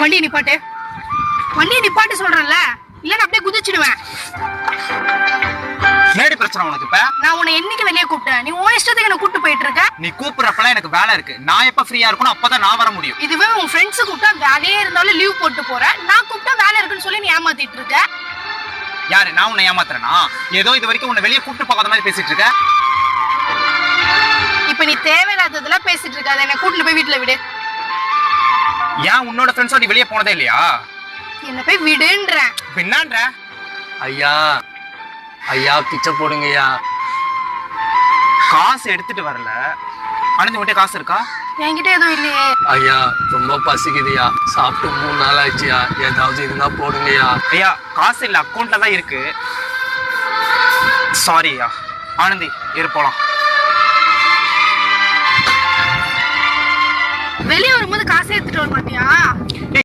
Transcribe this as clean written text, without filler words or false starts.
வண்டியை நிப்பாட்டு, வண்டியை நிப்பாட்டு சொல்றேன்ல, இல்ல அப்படியே குதிச்சிடுவேன். நேடி பிரச்சனை உனக்கு இப்ப? நான் உன்னை என்னைக்கு வெளியே கூப்பிட்டேன்? நீ உன் இஷ்டத்துக்கு என்ன கூப்பிட்டு போயிட்டு இருக்க. நீ கூப்பிடுறப்பெல்லாம் எனக்கு வேலை இருக்கு. நான் எப்ப ஃப்ரீயா இருக்கணும் அப்பதான் நான் வர முடியும். இதுவே உன் ஃப்ரெண்ட்ஸ் கூப்பிட்டா வேலையே இருந்தாலும் லீவ் போட்டு போறேன். நான் கூப்பிட்டா வேலை இருக்குன்னு சொல்லி நீ ஏமாத்திட்டு இருக்க. யாரு? நான் உன்னை ஏமாத்துறேனா? ஏதோ இது வரைக்கும் உன்னை வெளியே கூப்பிட்டு போகாத மாதிரி பேசிட்டு இருக்க. இப்ப நீ தேவையில்லாததெல்லாம் பேசிட்டு இருக்காத. என்ன கூட்டிட்டு போய் வீட்டுல விடு. ஏன் உன்னோட ஃப்ரெண்ட்ஸோட நீ வெளியே போனதே இல்லையா? என்ன போய் விடுன்றேன். பின்னான்ற ஐயா ஐயா பிச்சை போடுங்கய்யா. காசு எடுத்துட்டு வரல. அனந்தி மட்டும் காசு இருக்கா? என்கிட்ட எதுவும் இல்லையே. ஐயா ரொம்ப பசிக்குதுயா, சாப்பிட்டு 3 நாள் ஆயிடுச்சியா, ஏதாவது இருந்தா போடுங்கய்யா. ஐயா காசு இல்ல, அக்கௌண்ட்ல தான் இருக்கு. சாரியா. ஆனந்தி இரு போலாம். வெளியே வரும்போது காசு எடுத்துட்டு வர மாட்டியா?